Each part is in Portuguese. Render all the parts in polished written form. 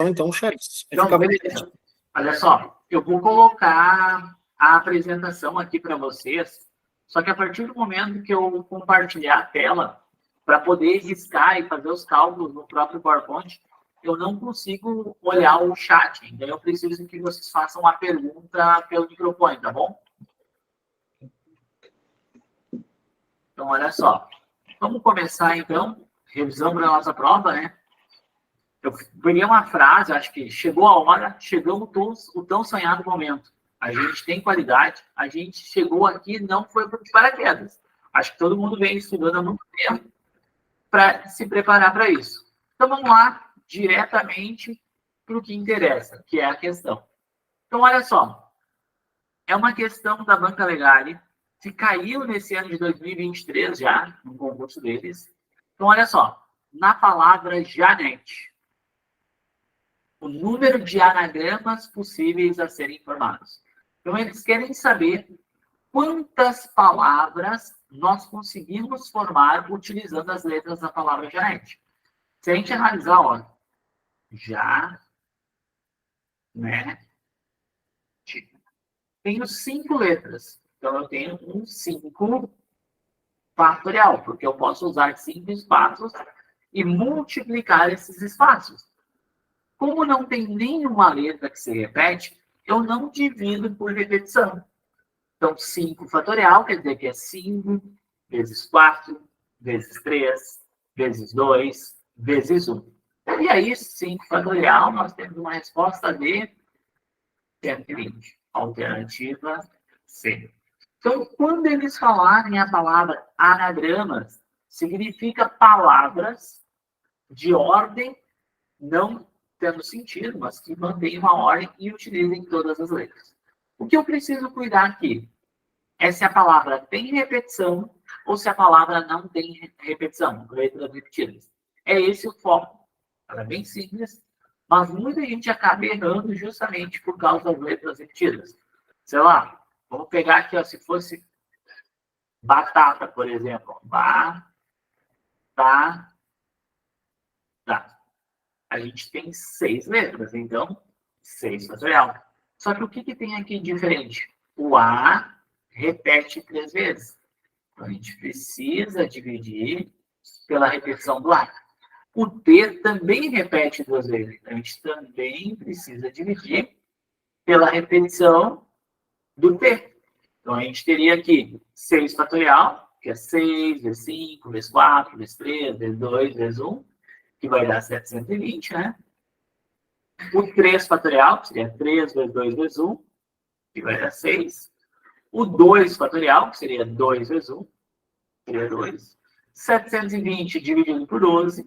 Então, Charles. Então, beleza. Olha só, eu vou colocar a apresentação aqui para vocês, só que a partir do momento que eu compartilhar a tela, para poder riscar e fazer os cálculos no próprio PowerPoint, eu não consigo olhar o chat. Então, eu preciso que vocês façam a pergunta pelo microfone, tá bom? Então, olha só. Vamos começar, então, revisão para a nossa prova, né? Eu peguei uma frase, acho que chegou a hora, chegou o tão sonhado momento. A gente tem qualidade, a gente chegou aqui, não foi por paraquedas. Acho que todo mundo vem estudando há muito tempo para se preparar para isso. Então, vamos lá, diretamente para o que interessa, que é a questão. Então, olha só. É uma questão da Banca Legale, que caiu nesse ano de 2023 já, no concurso deles. Então, olha só. Na palavra Janete, o número de anagramas possíveis a serem formados. Então, eles querem saber quantas palavras nós conseguimos formar utilizando as letras da palavra Janete. Se a gente analisar, ó, já, né, tenho 5 letras. Então, eu tenho um 5 fatorial, porque eu posso usar 5 espaços e multiplicar esses espaços. Como não tem nenhuma letra que se repete, eu não divido por repetição. Então, 5 fatorial quer dizer que é 5 vezes 4, vezes 3, vezes 2, vezes 1. E aí, 5 fatorial, nós temos uma resposta de 120. Alternativa C. Então, quando eles falarem a palavra anagramas, significa palavras de ordem não tendo sentido, mas que mantêm uma ordem e utilizem todas as letras. O que eu preciso cuidar aqui é se a palavra tem repetição ou se a palavra não tem repetição, letras repetidas. É esse o foco. Ela é bem simples, mas muita gente acaba errando justamente por causa das letras repetidas. Sei lá, vamos pegar aqui, ó, se fosse batata, por exemplo. Batata. A gente tem 6 letras, então 6 fatorial. Só que o que tem aqui de diferente? O A repete 3 vezes. Então, a gente precisa dividir pela repetição do A. O T também repete 2 vezes. Então, a gente também precisa dividir pela repetição do T. Então, a gente teria aqui 6 fatorial, que é 6, vezes 5, vezes 4, vezes 3, vezes 2, vezes 1, que vai dar 720, né? O 3 fatorial, que seria 3 vezes 2 vezes 1, que vai dar 6. O 2 fatorial, que seria 2 vezes 1, seria 2. 720 dividido por 12,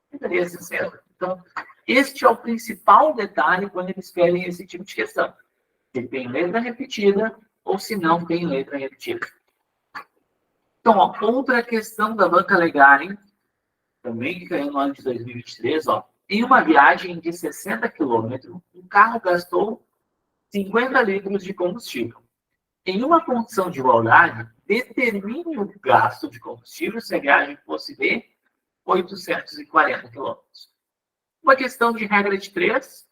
que daria 60. Então, este é o principal detalhe quando eles querem esse tipo de questão. Se tem letra repetida ou se não tem letra repetida. Então, ó, outra questão da Banca Legale, também que caiu no ano de 2023, ó. Em uma viagem de 60 quilômetros, um carro gastou 50 litros de combustível. Em uma condição de igualdade, determine o gasto de combustível se a viagem fosse de 840 quilômetros. Uma questão de regra de 3.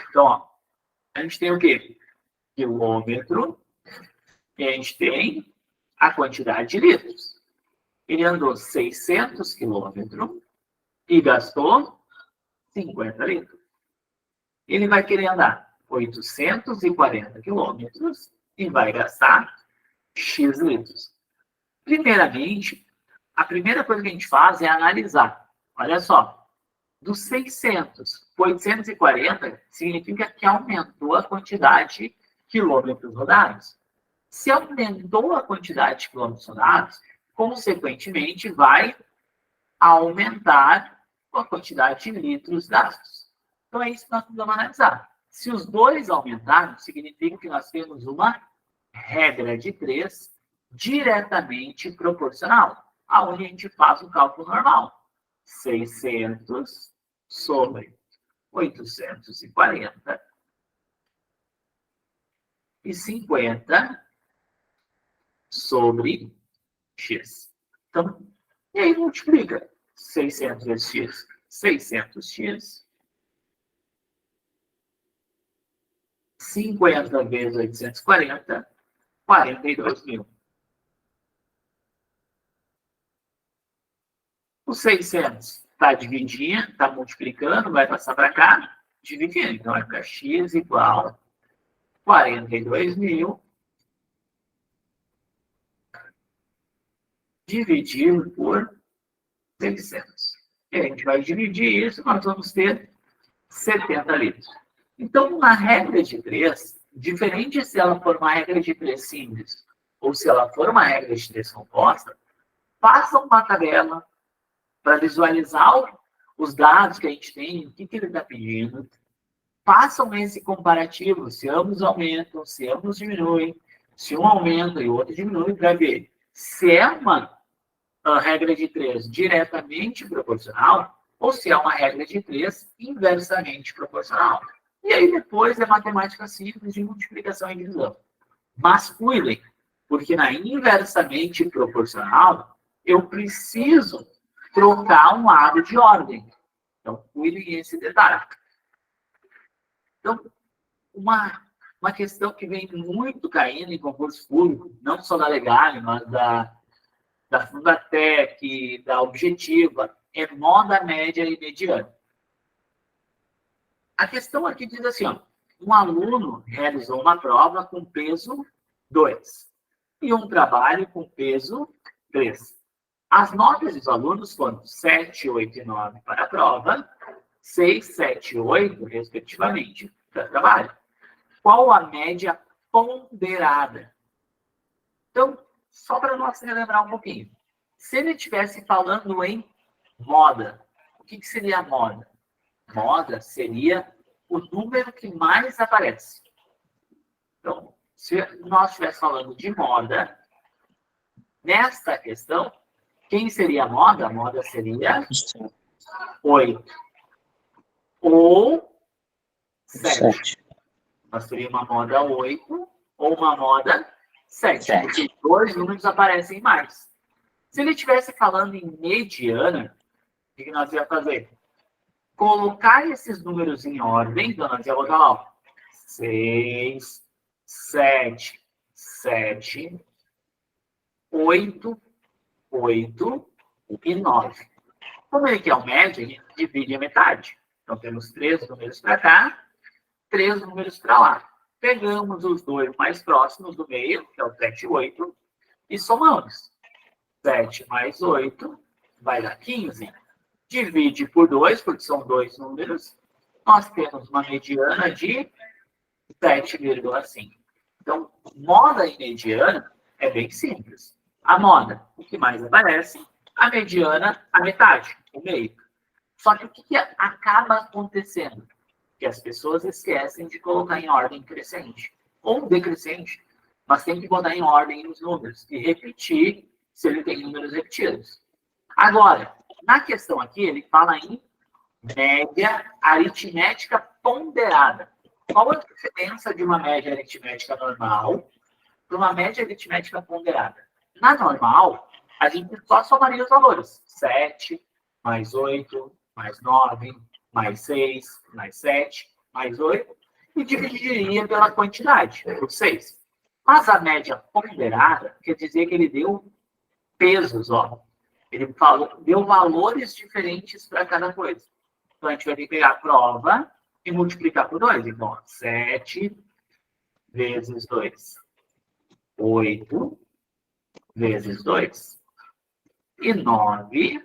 Então, ó, a gente tem o quê? Quilômetro, e a gente tem a quantidade de litros. Ele andou 600 quilômetros e gastou 50 litros. Ele vai querer andar 840 quilômetros e vai gastar X litros. Primeiramente, a primeira coisa que a gente faz é analisar. Olha só, dos 600 para 840 significa que aumentou a quantidade de quilômetros rodados. Se aumentou a quantidade de quilômetros rodados, consequentemente vai aumentar a quantidade de litros gastos. Então é isso que nós precisamos analisar. Se os dois aumentaram, significa que nós temos uma regra de 3 diretamente proporcional, aonde a gente faz o cálculo normal. 600 sobre 840 e 50 sobre x. Então, e aí multiplica 600 vezes x, 600x 50 vezes 840, 42 mil. O 600 está dividindo, está multiplicando, vai passar para cá, dividindo. Então, vai ficar x igual a 42 mil dividido por 600. E a gente vai dividir isso, nós vamos ter 70 litros. Então, uma regra de 3, diferente se ela for uma regra de 3 simples ou se ela for uma regra de 3 composta, faça uma tabela para visualizar os dados que a gente tem, o que ele está pedindo. Façam esse comparativo, se ambos aumentam, se ambos diminuem, se um aumenta e o outro diminui, para ver se é uma regra de 3 diretamente proporcional ou se é uma regra de 3 inversamente proporcional. E aí depois é matemática simples de multiplicação e divisão. Mas cuidem, porque na inversamente proporcional eu preciso trocar um lado de ordem. Então, cuidem esse detalhe. Então, uma questão que vem muito caindo em concurso público, não só da Legale, mas da Fundatec, da Objetiva, é moda média e mediana. A questão aqui diz assim, ó, um aluno realizou uma prova com peso 2 e um trabalho com peso 3. As notas dos alunos foram 7, 8 e 9 para a prova, 6, 7 e 8, respectivamente, para o trabalho. Qual a média ponderada? Então, só para nós relembrar um pouquinho. Se ele estivesse falando em moda, o que seria moda? Moda seria o número que mais aparece. Então, se nós estivéssemos falando de moda, nesta questão, quem seria a moda? A moda seria 8. Ou 7. Nós teríamos uma moda 8 ou uma moda 7. Porque dois números aparecem mais. Se ele estivesse falando em mediana, o que nós íamos fazer? Colocar esses números em ordem, então nós íamos botar lá, ó, 6, 7, 7, 8, 8 e 9. Como ele quer o médio, a gente divide a metade. Então, temos 3 números para cá, 3 números para lá. Pegamos os dois mais próximos do meio, que é o 7 e 8, e somamos. 7 mais 8 vai dar 15. Divide por 2, porque são dois números. Nós temos uma mediana de 7,5. Então, moda e mediana é bem simples. A moda, o que mais aparece, a mediana, a metade, o meio. Só que o que acaba acontecendo? Que as pessoas esquecem de colocar em ordem crescente ou decrescente, mas tem que botar em ordem os números e repetir se ele tem números repetidos. Agora, na questão aqui, ele fala em média aritmética ponderada. Qual a diferença de uma média aritmética normal para uma média aritmética ponderada? Na normal, a gente só somaria os valores. 7, mais 8, mais 9, mais 6, mais 7, mais 8, e dividiria pela quantidade, por 6. Mas a média ponderada quer dizer que ele deu pesos, ó. Ele deu valores diferentes para cada coisa. Então, a gente vai ter que pegar a prova e multiplicar por 2. Então, ó, 7 vezes 2. 8 vezes 2. E 9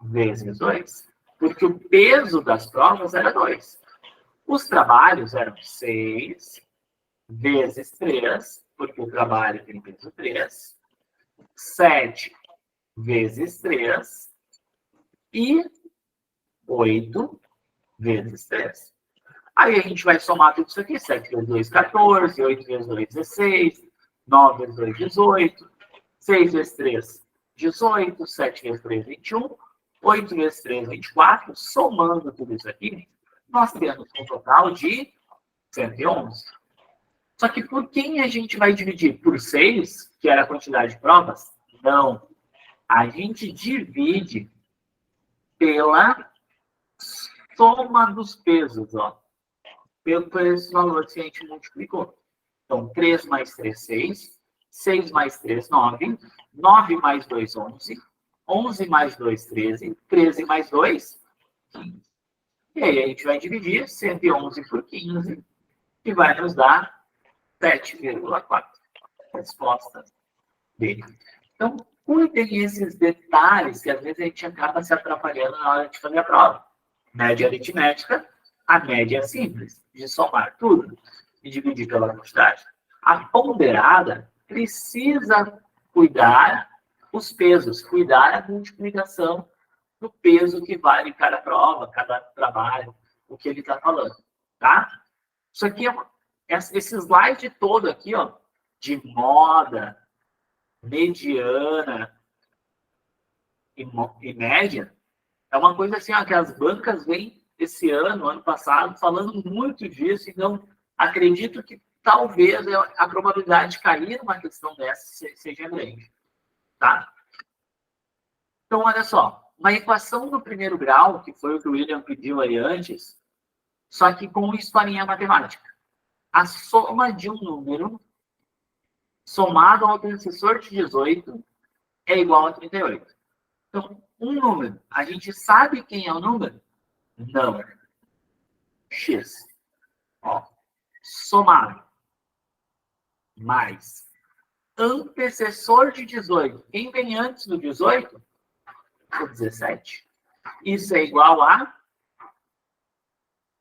vezes 2. Porque o peso das provas era 2. Os trabalhos eram 6 vezes 3, porque o trabalho tem peso 3. 7 vezes 3 e 8 vezes 3. Aí a gente vai somar tudo isso aqui. 7 vezes 2, 14. 8 vezes 2, 16. 9 vezes 2, 18. 6 vezes 3, 18. 7 vezes 3, 21. 8 vezes 3, 24. Somando tudo isso aqui, nós temos um total de 111. Só que por quem a gente vai dividir? Por 6, que era a quantidade de provas? Não. A gente divide pela soma dos pesos, ó. por esse valor que a gente multiplicou. Então, 3 mais 3, 6. 6 mais 3, 9. 9 mais 2, 11. 11 mais 2, 13. 13 mais 2, 15. E aí a gente vai dividir 111 por 15, que vai nos dar 7,4. Resposta dele. Então, cuidem esses detalhes que às vezes a gente acaba se atrapalhando na hora de fazer a prova. Média aritmética, a média é simples, de somar tudo e dividir pela quantidade. A ponderada precisa cuidar os pesos, cuidar a multiplicação do peso que vale cada prova, cada trabalho, o que ele está falando, tá? Isso aqui esse slide todo aqui, ó, de moda, mediana e média, é uma coisa assim, ó, que as bancas vêm esse ano passado, falando muito disso, então acredito que talvez a probabilidade de cair numa questão dessa seja grande, tá? Então, olha só, uma equação do primeiro grau, que foi o que o William pediu aí antes, só que com historinha matemática. A soma de um número somado ao antecessor de 18 é igual a 38. Então, um número, a gente sabe quem é o número? Não. X. Ó, somado. Mais. Antecessor de 18. Quem vem antes do 18? O 17. Isso é igual a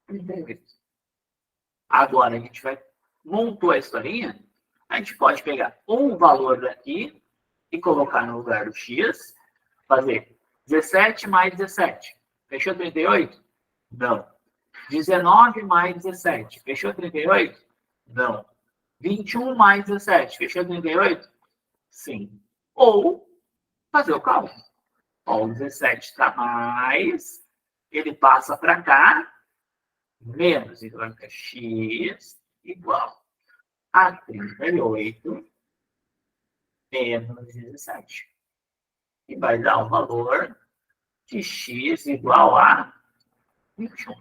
38. Agora, a gente montou a historinha, a gente pode pegar um valor daqui e colocar no lugar do x, fazer 17 mais 17. Fechou 38? Não. 19 mais 17. Fechou 38? Não. 21 mais 17. Fechou 38? Sim. Ou fazer o cálculo. Ó, o 17 está mais, ele passa para cá, menos, então vai ficar x igual a 38 menos 17. E vai dar o valor de x igual a 21.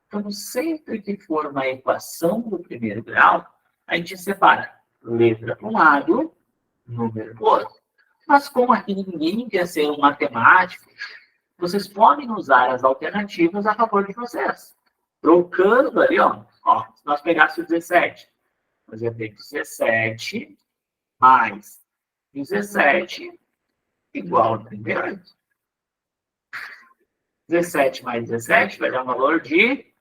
Então, sempre que for uma equação do primeiro grau, a gente separa letra para um lado, número para o outro. Mas como aqui ninguém quer ser um matemático, vocês podem usar as alternativas a favor de vocês. Trocando ali, ó, se nós pegássemos o 17, nós ia ter 17 mais 17 igual a 38. 17 mais 17 vai dar um valor de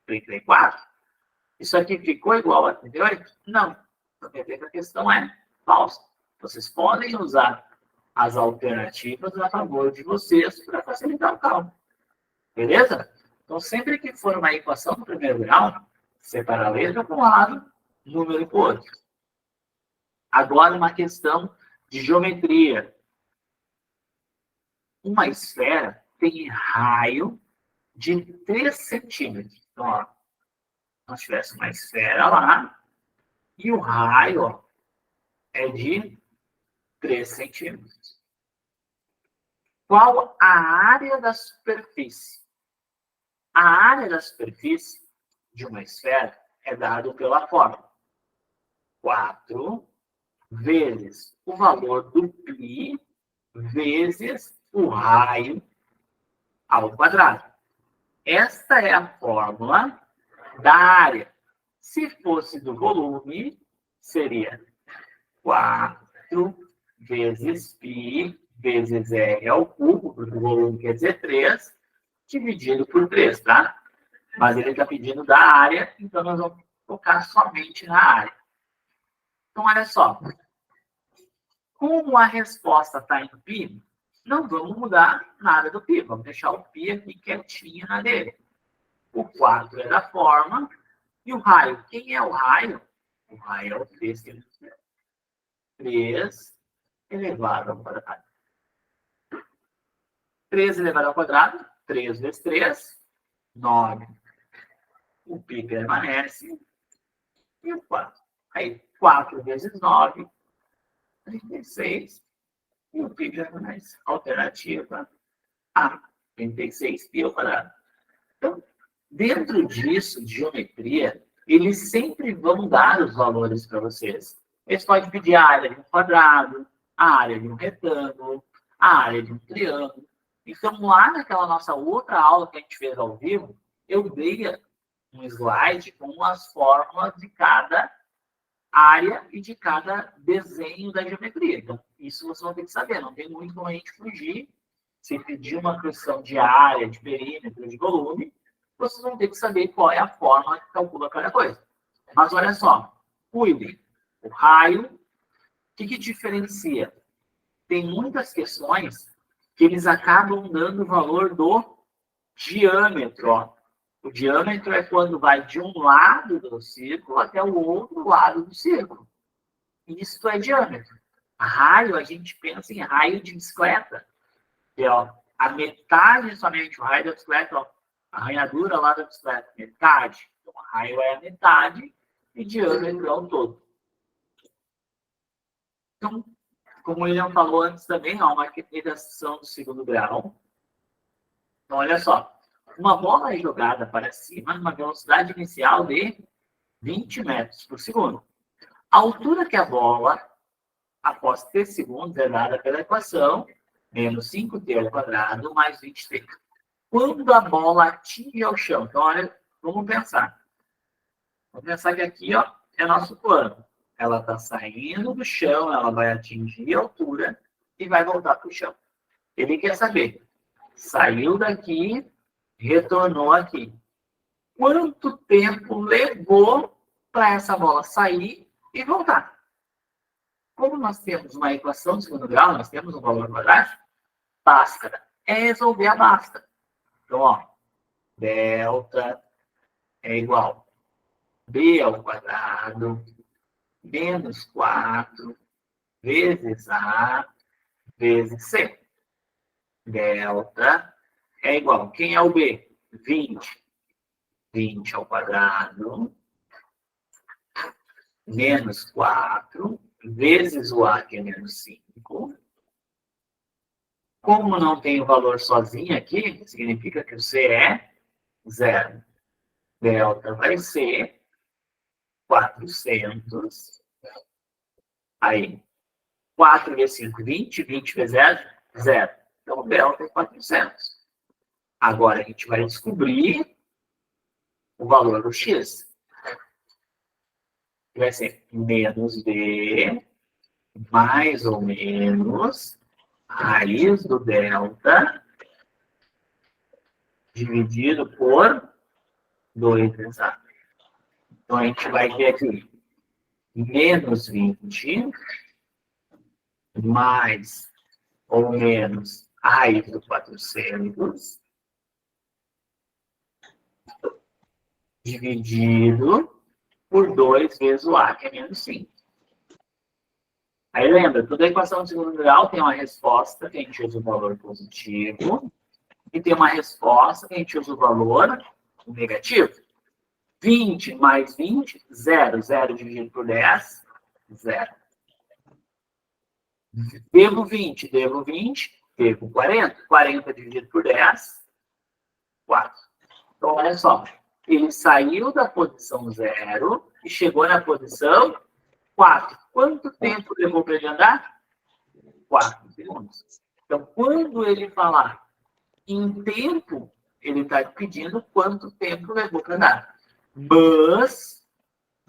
34. Isso aqui ficou igual a 38? Não. Então, quer dizer que a questão é falsa. Vocês podem usar as alternativas a favor de vocês para facilitar o cálculo. Beleza? Então, sempre que for uma equação do primeiro grau, separa a letra para um lado, número para o outro. Agora, uma questão de geometria. Uma esfera tem raio de 3 centímetros. Então, ó, nós tivéssemos uma esfera lá, e o raio, ó, é de 3 centímetros. Qual a área da superfície? A área da superfície de uma esfera é dada pela fórmula 4 vezes o valor do π vezes o raio ao quadrado. Esta é a fórmula da área. Se fosse do volume, seria 4 vezes π vezes R ao cubo, porque o volume quer dizer 3, dividido por 3, tá? Mas ele está pedindo da área, então nós vamos focar somente na área. Então, olha só. Como a resposta está em π, não vamos mudar nada do π. Vamos deixar o π aqui quietinho na dele. O 4 é da forma. E o raio? Quem é o raio? O raio é o 3 que ele tem. 3 elevado ao quadrado. 3 elevado ao quadrado. 3 vezes 3. 9. O π permanece. E o 4. Aí, 4 vezes 9. 36. E o π permanece. Alternativa A. 36 π ao quadrado. Então, Dentro disso, de geometria, eles sempre vão dar os valores para vocês. Eles podem pedir a área de um quadrado, a área de um retângulo, a área de um triângulo. Então, lá naquela nossa outra aula que a gente fez ao vivo, eu dei um slide com as fórmulas de cada área e de cada desenho da geometria. Então, isso vocês vão ter que saber. Não tem muito como a gente fugir. Se pedir uma questão de área, de perímetro, de volume, vocês vão ter que saber qual é a fórmula que calcula cada coisa. Mas olha só, cuidem. O raio, o que diferencia? Tem muitas questões que eles acabam dando o valor do diâmetro. Ó. O diâmetro é quando vai de um lado do círculo até o outro lado do círculo. Isso é diâmetro. Raio, a gente pensa em raio de bicicleta. Que, ó, a metade somente, o raio da bicicleta, ó, a arranhadura lá da bicicleta, metade. Então, o raio é a metade e diâmetro é o todo. Então, como o William falou antes também, ó, uma equação do segundo grau. Então, olha só. Uma bola é jogada para cima numa velocidade inicial de 20 metros por segundo. A altura que a bola, após 3 segundos, é dada pela equação, menos 5t ao quadrado, mais 20t. Quando a bola atinge o chão, então, olha, vamos pensar. Vamos pensar que aqui, ó, é nosso plano. Ela está saindo do chão, ela vai atingir a altura e vai voltar para o chão. Ele quer saber, saiu daqui, retornou aqui. Quanto tempo levou para essa bola sair e voltar? Como nós temos uma equação de segundo grau, nós temos um valor quadrático, basta resolver a basta. Então, ó, delta é igual a b ao quadrado menos 4 vezes a vezes c. Delta é igual. Quem é o b? 20. 20 ao quadrado menos 4 vezes o a, que é menos 5. Como não tem o valor sozinho aqui, significa que o c é 0. Delta vai ser 400. Aí, 4 vezes 5, 20. 20 vezes 0, 0. Então, o delta é 400. Agora, a gente vai descobrir o valor do x. Vai ser menos b, mais ou menos, raiz do delta, dividido por 2 exato. Então, a gente vai ter aqui menos 20, mais ou menos a raiz do 400, dividido por 2 vezes o a, que é menos 5. Aí lembra, toda equação de segundo grau tem uma resposta que a gente usa o valor positivo e tem uma resposta que a gente usa o valor negativo. 20 mais 20, 0. 0 dividido por 10, 0. Devo 20, devo 20, devo 40. 40 dividido por 10, 4. Então, olha só. Ele saiu da posição 0 e chegou na posição 4. Quanto tempo levou para ele andar? 4 segundos. Então, quando ele falar em tempo, ele está pedindo quanto tempo levou para andar. Mas,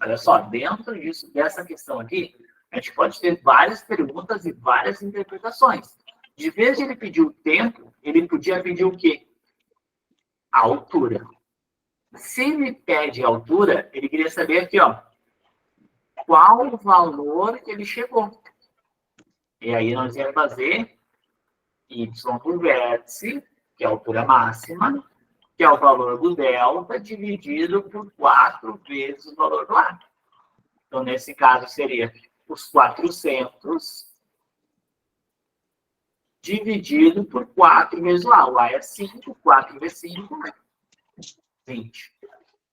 olha só, dentro disso, dessa questão aqui, a gente pode ter várias perguntas e várias interpretações. De vez em ele pedir o tempo, ele podia pedir o quê? A altura. Se ele pede a altura, ele queria saber aqui, ó, qual o valor que ele chegou. E aí nós íamos fazer y por vértice, que é a altura máxima, que é o valor do delta, dividido por 4 vezes o valor do a. Então, nesse caso, seria os 400 dividido por 4 vezes o a. O a é 5, 4 vezes 5, 20.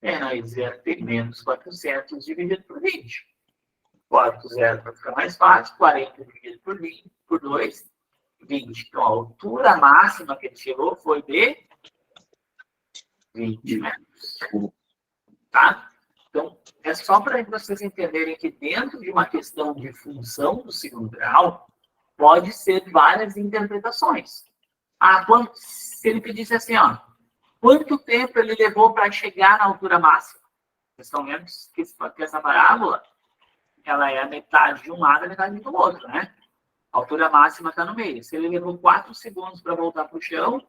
E nós ia ter menos 400 dividido por 20. 4 0 para ficar mais fácil. 40 dividido por 20, por 2, 20. Então, a altura máxima que ele chegou foi de 20 metros. Tá? Então, é só para vocês entenderem que dentro de uma questão de função do segundo grau, pode ser várias interpretações. Se ele pedisse assim, ó, quanto tempo ele levou para chegar na altura máxima? Vocês estão vendo que essa parábola, ela é a metade de um lado e a metade do outro, né? A altura máxima está no meio. Se ele levou 4 segundos para voltar para o chão,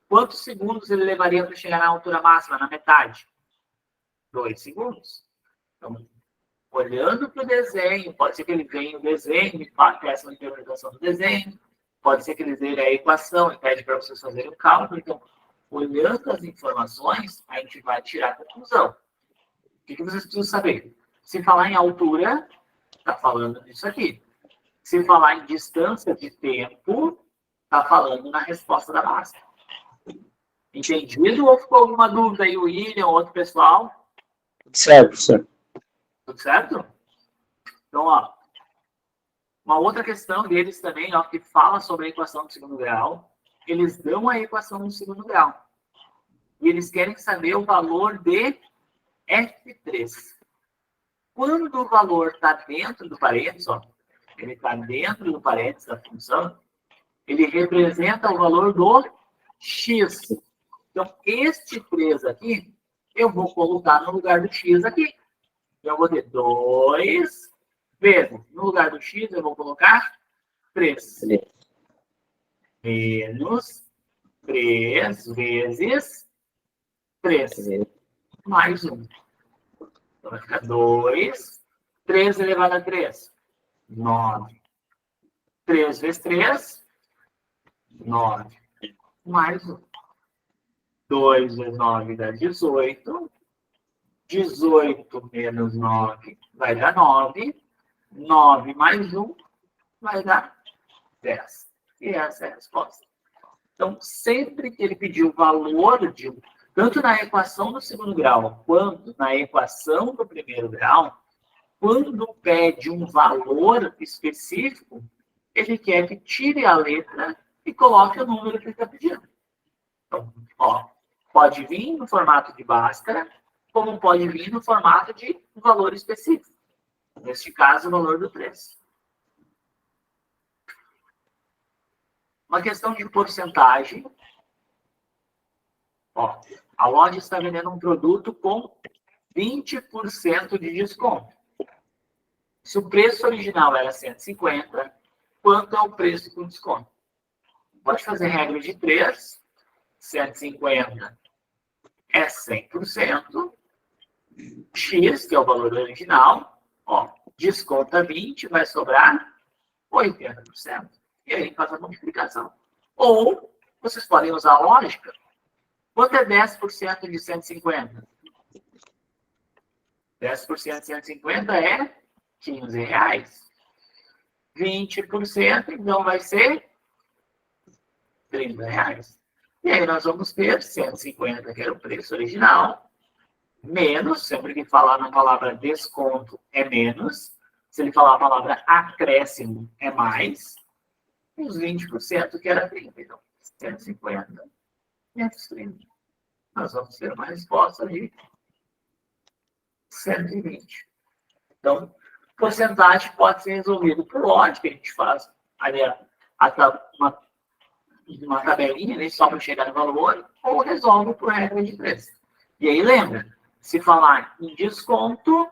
quantos segundos ele levaria para chegar na altura máxima, na metade? 2 segundos. Então, olhando para o desenho, pode ser que ele venha o desenho e peça uma interpretação do desenho, pode ser que ele veja a equação e pede para vocês fazerem o cálculo. Então, olhando as informações, a gente vai tirar a conclusão. O que vocês precisam saber? Se falar em altura, está falando disso aqui. Se falar em distância de tempo, está falando na resposta da massa. Entendido ou ficou alguma dúvida aí, o William, outro pessoal? Certo, certo. Tudo certo? Então, ó, uma outra questão deles também, ó, que fala sobre a equação do segundo grau, eles dão a equação do segundo grau. E eles querem saber o valor de F3. Quando o valor está dentro do parênteses, ó, ele está dentro do parênteses da função, ele representa o valor do x. Então, este 3 aqui, eu vou colocar no lugar do x aqui. Então, eu vou ter 2 vezes. No lugar do x, eu vou colocar 3. Menos 3 vezes 3. Mais 1. Então, vai ficar 2. 3 elevado a 3. 9. 3 vezes 3. 9. Mais 1. 2 vezes 9 dá 18. 18 menos 9 vai dar 9. 9 mais 1 vai dar 10. E essa é a resposta. Então, sempre que ele pediu o valor de tanto na equação do segundo grau quanto na equação do primeiro grau, quando pede um valor específico, ele quer que tire a letra e coloque o número que ele está pedindo. Então, ó, pode vir no formato de Bhaskara, como pode vir no formato de um valor específico. Neste caso, o valor do 3. Uma questão de porcentagem. Ó, a loja está vendendo um produto com 20% de desconto. Se o preço original era 150, quanto é o preço com desconto? Pode fazer regra de 3. 150 é 100%. X, que é o valor original, ó, desconta 20, vai sobrar 80%. E aí faz a multiplicação. Ou, vocês podem usar a lógica. Quanto é 10% de 150? 10% de 150 é 15 reais. 20%, então, vai ser 30 reais. E aí nós vamos ter 150, que era o preço original, menos, sempre que falar na palavra desconto é menos, se ele falar a palavra acréscimo é mais, e os 20%, que era 30. Então, 150 menos 30. Nós vamos ter uma resposta de 120. Então, porcentagem pode ser resolvido por lógica, a gente faz ali uma tabelinha, né, só para chegar no valor, ou resolve por regra de 3. E aí, lembra, se falar em desconto,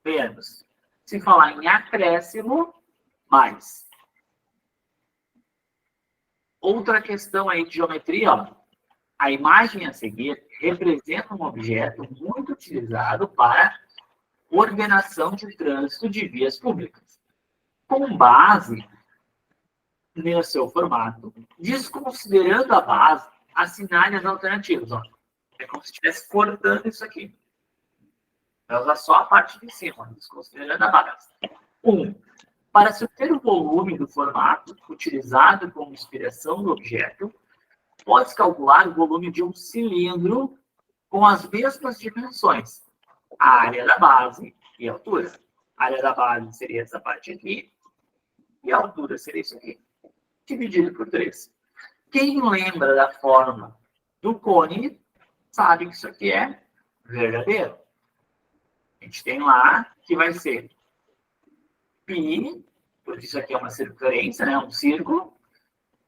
menos. Se falar em acréscimo, mais. Outra questão aí de geometria, ó. A imagem a seguir representa um objeto muito utilizado para ordenação de trânsito de vias públicas. Com base no seu formato, desconsiderando a base, assinale as alternativas. Ó. É como se estivesse cortando isso aqui. Vai usar só a parte de cima, desconsiderando a base. 1. Para se obter o volume do formato utilizado como inspiração do objeto, pode-se calcular o volume de um cilindro com as mesmas dimensões. A área da base e a altura. A área da base seria essa parte aqui. E a altura seria isso aqui. Dividido por 3. Quem lembra da forma do cone sabe que isso aqui é verdadeiro. A gente tem lá que vai ser π, porque isso aqui é uma circunferência, né? Um círculo,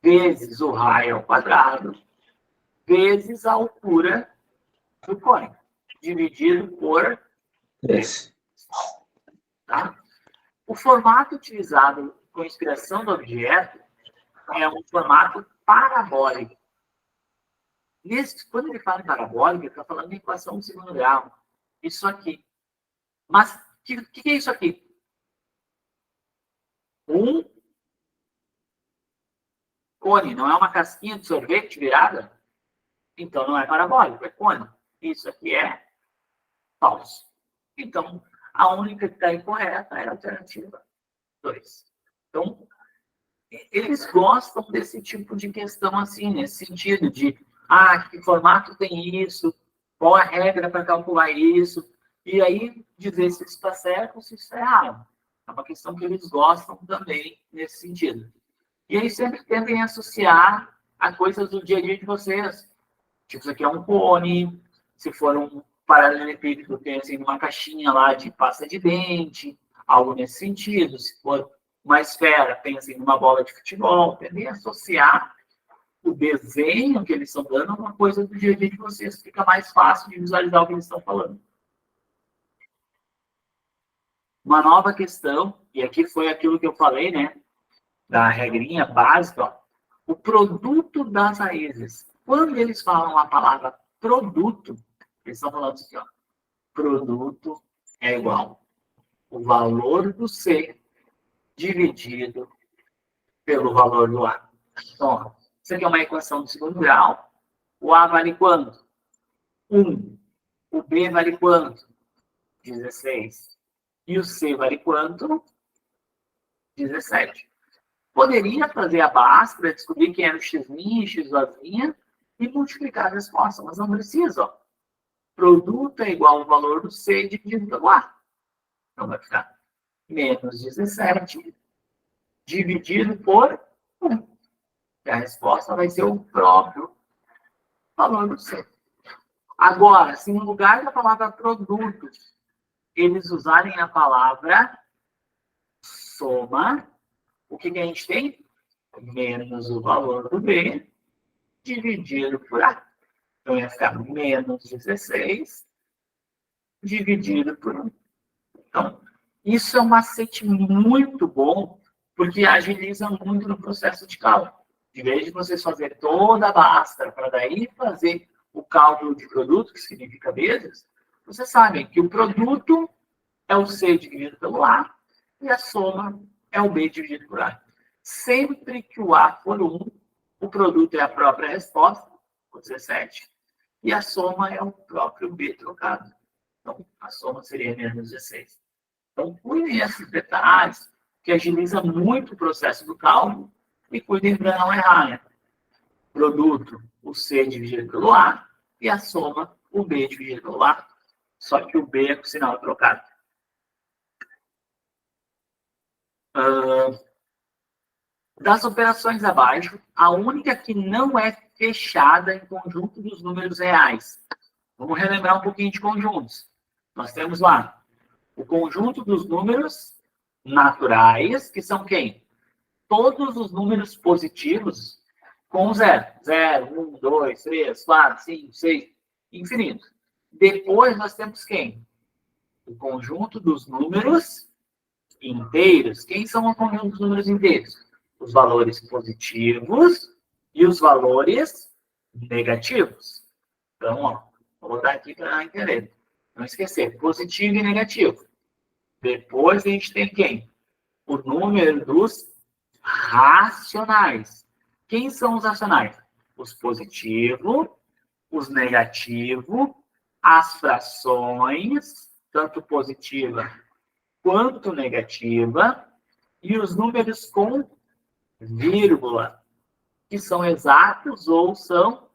vezes o raio ao quadrado, vezes a altura do cone, dividido por 3. Tá? O formato utilizado com inspiração do objeto é um formato parabólico. Quando ele fala em parabólica, ele está falando em equação de segundo grau. Isso aqui. Mas, o que é isso aqui? Um cone, não é uma casquinha de sorvete virada? Então, não é parabólico, é cone. Isso aqui é falso. Então, a única que está incorreta é a alternativa 2. Então, eles gostam desse tipo de questão assim, nesse sentido de, que formato tem isso, qual a regra para calcular isso, e aí dizer se isso está certo ou se isso está errado. É uma questão que eles gostam também nesse sentido. E aí sempre tentem associar a coisas do dia a dia de vocês. Tipo, isso aqui é um cone, se for um paralelepípedo, pensem numa caixinha lá de pasta de dente, algo nesse sentido. Se for uma esfera, pensem numa bola de futebol. Tentem associar o desenho que eles estão dando a uma coisa do dia a dia de vocês. Fica mais fácil de visualizar o que eles estão falando. Uma nova questão, e aqui foi aquilo que eu falei, né? Da regrinha básica, ó, o produto das raízes. Quando eles falam a palavra produto, eles estão falando assim, ó, produto é igual o valor do C dividido pelo valor do A. Então, ó, isso aqui é uma equação de segundo grau. O A vale quanto? 1. O B vale quanto? 16. E o C vale quanto? 17. Poderia fazer a base para descobrir quem era o x' e x' e multiplicar a resposta, mas não precisa. Ó. Produto é igual ao valor do C dividido pelo A. Então vai ficar menos 17 dividido por 1. E a resposta vai ser o próprio valor do C. Agora, se no lugar da palavra produto, eles usarem a palavra soma, o que a gente tem? Menos o valor do B dividido por A. Então, ia ficar menos 16 dividido por 1. Então, isso é um macete muito bom, porque agiliza muito no processo de cálculo. Em vez de vocês fazer toda a basta para daí fazer o cálculo de produto, que significa vezes, vocês sabem que o produto é o C dividido pelo A e a soma é o B dividido por A. Sempre que o A for 1, o produto é a própria resposta, o 17, e a soma é o próprio B trocado. Então, a soma seria menos 16. Então, cuidem desses detalhes, que agiliza muito o processo do cálculo, e cuidem para não errar, né? Produto, o C dividido pelo A, e a soma, o B dividido pelo A, só que o B é com sinal trocado. Das operações abaixo, a única que não é fechada em conjunto dos números reais. Vamos relembrar um pouquinho de conjuntos. Nós temos lá o conjunto dos números naturais, que são quem? Todos os números positivos com zero. 0, 1, 2, 3, 4, 5, 6, infinito. Depois nós temos quem? O conjunto dos números inteiros. Quem são o conjunto dos números inteiros? Os valores positivos e os valores negativos. Então, ó, vou botar aqui para entender. Não esquecer, positivo e negativo. Depois a gente tem quem? O número dos racionais. Quem são os racionais? Os positivos, os negativos, as frações, tanto positiva quanto negativa, e os números com vírgula, que são exatos ou são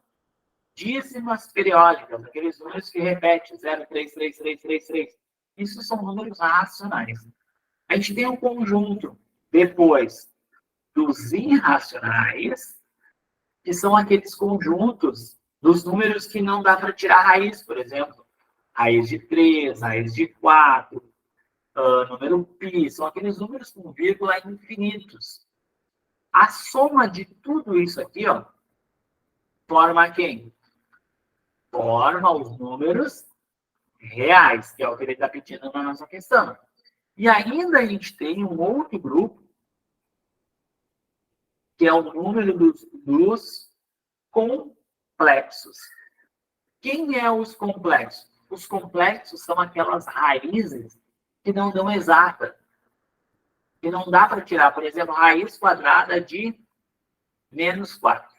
dízimas periódicas, aqueles números que repetem 0,33333. Isso são números racionais. A gente tem um conjunto depois dos irracionais, que são aqueles conjuntos Dos números que não dá para tirar raiz, por exemplo. Raiz de 3, raiz de 4, número π, são aqueles números com vírgula infinitos. A soma de tudo isso aqui, ó, forma quem? Forma os números reais, que é o que ele está pedindo na nossa questão. E ainda a gente tem um outro grupo, que é o número dos complexos. Quem é os complexos? Os complexos são aquelas raízes que não dão exata, que não dá para tirar. Por exemplo, raiz quadrada de menos 4.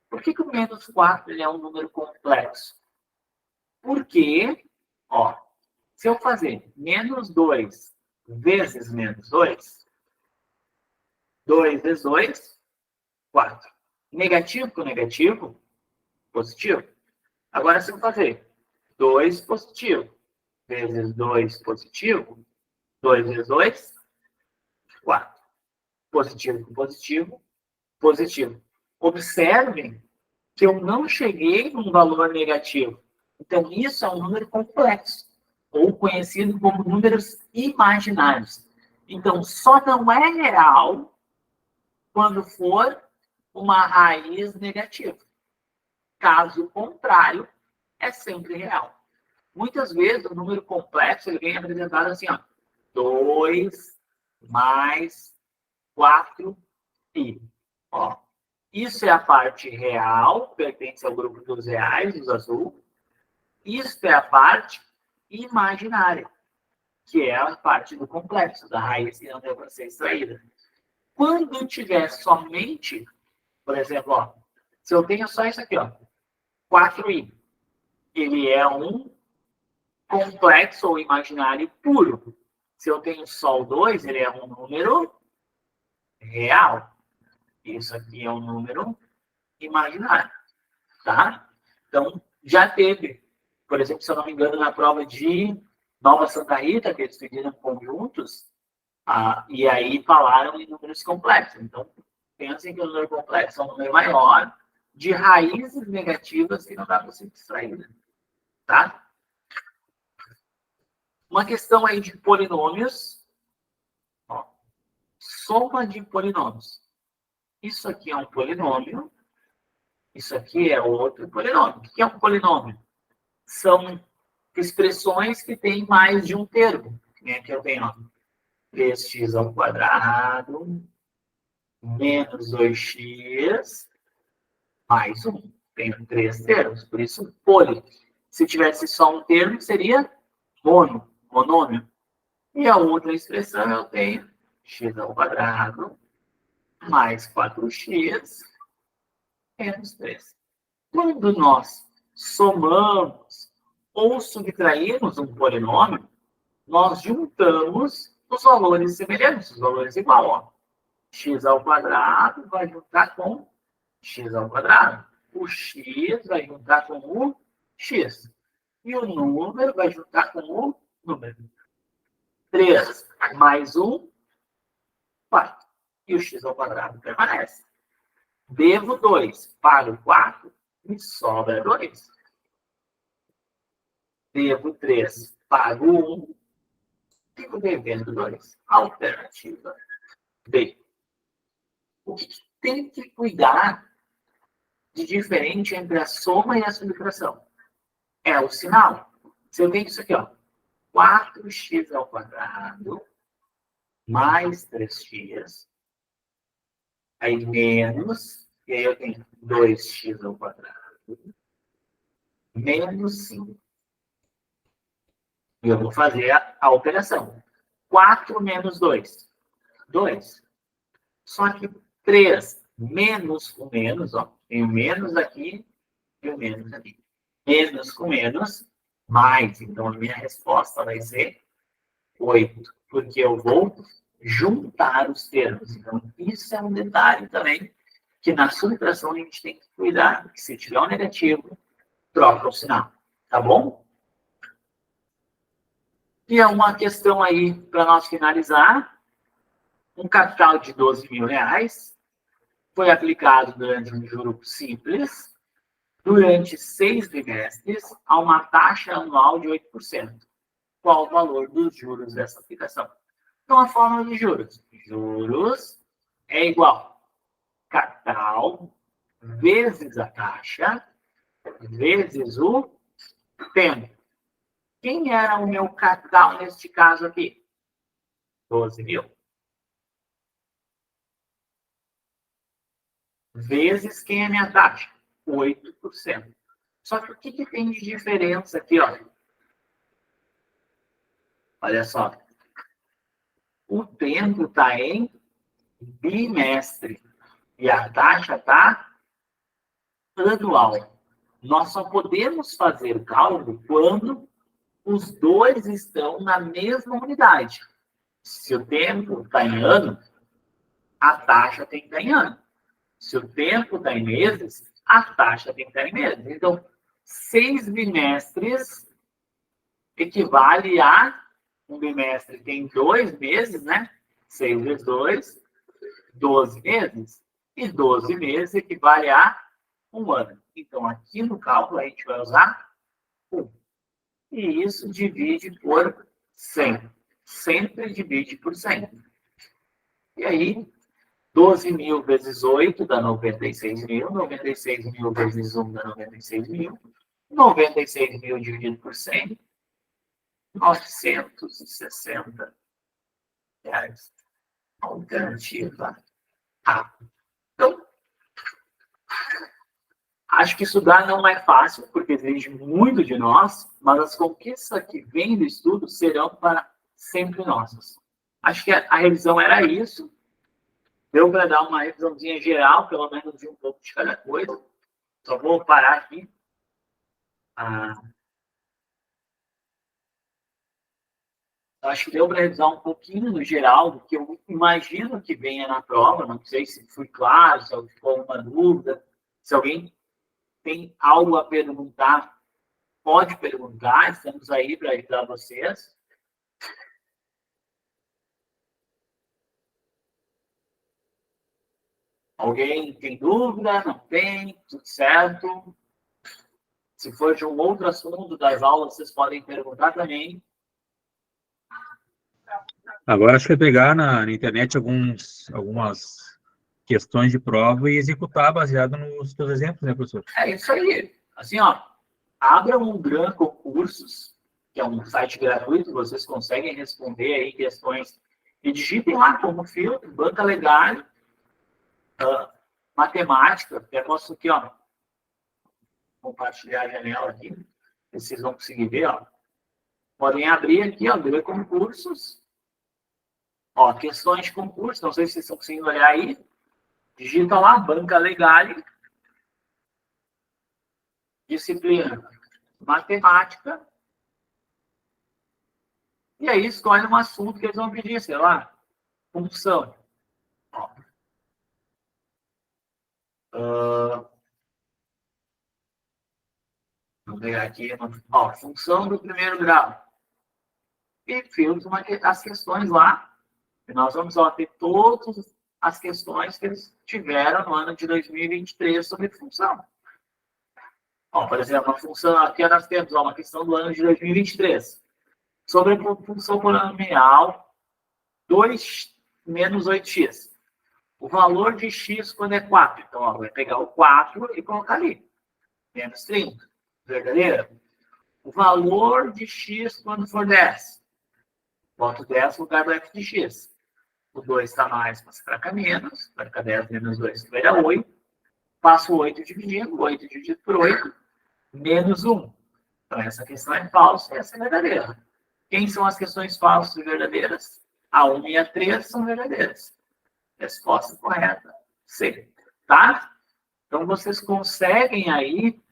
Por que o menos 4 ele é um número complexo? Porque, ó, se eu fazer menos 2 vezes menos 2, 2 vezes 2, 4. Negativo com negativo, positivo. Agora, se eu fazer 2 positivo vezes 2 positivo, 2 vezes 2, 4. Positivo com positivo, positivo. Observem que eu não cheguei num valor negativo. Então, isso é um número complexo, ou conhecido como números imaginários. Então, só não é real quando for uma raiz negativa. Caso contrário, é sempre real. Muitas vezes, o número complexo ele vem apresentado assim, ó, 2 mais 4π. Ó, isso é a parte real, pertence ao grupo dos reais, dos azul. Isso é a parte imaginária, que é a parte do complexo, da raiz que não deu para ser extraída. Quando tiver somente, por exemplo, ó, se eu tenho só isso aqui, ó, 4i, ele é um complexo ou imaginário puro. Se eu tenho só o 2, ele é um número real. Isso aqui é um número imaginário, tá? Então, já teve, por exemplo, se eu não me engano, na prova de Nova Santa Rita, que eles pediram conjuntos, e aí falaram em números complexos. Então, pensem que o número complexo é um número maior de raízes negativas que não dá para ser extraída, tá? Uma questão aí de polinômios. Ó, soma de polinômios. Isso aqui é um polinômio. Isso aqui é outro polinômio. O que é um polinômio? São expressões que têm mais de um termo. Aqui eu tenho, ó, 3x ao quadrado menos 2x mais 1. Tenho 3 termos, por isso poli. Se tivesse só um termo, seria monômio. E a outra expressão eu tenho x ao quadrado mais 4x menos 3. Quando nós somamos ou subtraímos um polinômio, nós juntamos os valores semelhantes, os valores igual. Ó. X ao quadrado vai juntar com x ao quadrado. O x vai juntar com o x. E o número vai juntar com o número. 3 mais 1, 4. E o x ao quadrado permanece. Devo 2, pago 4, me sobra 2. Devo 3, pago 1, fico devendo 2. Alternativa B. O que tem que cuidar de diferente entre a soma e a subtração? É o sinal. Se eu tenho isso aqui, ó, 4x ao quadrado mais 3x, aí menos, e aí eu tenho 2x ao quadrado, menos 5. E eu vou fazer a operação. 4 menos 2, 2. Só que 3 menos o menos, ó, tem o menos aqui e o menos aqui. Menos com menos, mais. Então, a minha resposta vai ser 8, porque eu vou juntar os termos. Então, isso é um detalhe também, que na subtração a gente tem que cuidar, que se tiver um negativo, troca o sinal, tá bom? E é uma questão aí, para nós finalizar, um capital de R$12.000 foi aplicado durante um juro simples, durante 6 bimestres a uma taxa anual de 8%. Qual o valor dos juros dessa aplicação? Então, a fórmula de juros. Juros é igual a capital vezes a taxa vezes o tempo. Quem era o meu capital neste caso aqui? 12 mil. Vezes quem é minha taxa? 8%. Só que o que tem de diferença aqui, ó? Olha só. O tempo está em bimestre e a taxa está anual. Nós só podemos fazer o cálculo quando os dois estão na mesma unidade. Se o tempo está em ano, a taxa tem que estar em ano. Se o tempo está em meses, a taxa tem que estar em meses. Então, 6 bimestres equivale a um bimestre tem 2 meses, né? 6 vezes 2, 12 meses. E 12 meses equivale a um ano. Então, aqui no cálculo, a gente vai usar 1. E isso divide por 100. Sempre divide por 100. E aí, 12 mil vezes 8 dá 96 mil. 96 mil vezes 1 dá 96 mil. 96 mil dividido por 100, 960 reais. Alternativa A. Então, acho que estudar não é fácil, porque exige muito de nós, mas as conquistas que vêm do estudo serão para sempre nossas. Acho que a revisão era isso. Deu para dar uma revisãozinha geral, pelo menos de um pouco de cada coisa. Só vou parar aqui. Acho que deu para revisar um pouquinho no geral do que eu imagino que venha na prova. Não sei se fui claro, se ficou alguma dúvida. Se alguém tem algo a perguntar, pode perguntar. Estamos aí para ajudar vocês. Alguém tem dúvida? Não tem? Tudo certo? Se for de um outro assunto das aulas, vocês podem perguntar também. Agora acho que é pegar na internet algumas questões de prova e executar baseado nos seus exemplos, né, professor? É isso aí. Assim, ó, abra um Gran Concursos, que é um site gratuito, vocês conseguem responder aí questões e digitem lá como filtro, banca legal, matemática, até posso aqui, ó, compartilhar a janela aqui, vocês vão conseguir ver, ó. Podem abrir aqui, ó, Gran Concursos, ó, questões de concurso, não sei se vocês estão conseguindo olhar aí, digita lá, banca legal, disciplina matemática, e aí escolhe um assunto que eles vão pedir, sei lá, função. Vou pegar aqui, ó, função do primeiro grau. E filtro as questões lá. E nós vamos ó, ter todas as questões que eles tiveram no ano de 2023 sobre função. Ó, por exemplo, a função, aqui nós temos ó, uma questão do ano de 2023. Sobre a função polinomial 2 menos 8x. O valor de x quando é 4. Então, ó, vai pegar o 4 e colocar ali. Menos 30. Verdadeiro? O valor de x quando for 10. Boto 10 no lugar do f de x. O 2 está mais, mas fica menos. Vai ficar 10 menos 2, que vai dar 8. Passo 8 dividido. 8 dividido por 8, menos 1. Então, essa questão é falsa e essa é verdadeira. Quem são as questões falsas e verdadeiras? A 1 e a 3 são verdadeiras. Resposta correta, C. Tá? Então, vocês conseguem aí,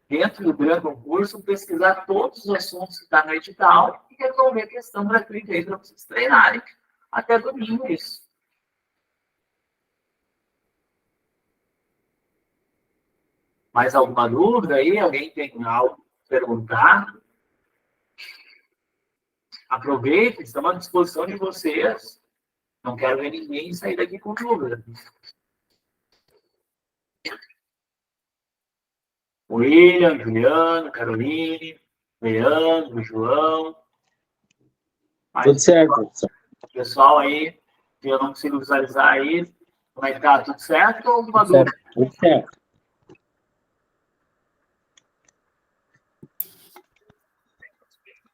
dentro do Gran Concurso, pesquisar todos os assuntos que estão no edital e resolver a questão gratuita aí para vocês treinarem até domingo isso. Mais alguma dúvida aí? Alguém tem algo a perguntar? Aproveitem, estamos à disposição de vocês. Não quero ver ninguém sair daqui com dúvida. William, Juliano, Caroline, Leandro, João. Tudo certo, professor. Pessoal aí, que eu não consigo visualizar aí, como é que tá? Tudo certo ou alguma dúvida? Tudo certo.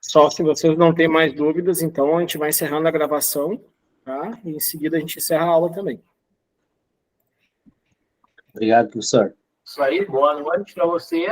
Só se vocês não têm mais dúvidas, então a gente vai encerrando a gravação, tá? E em seguida a gente encerra a aula também. Obrigado, professor. Isso aí, boa noite para você.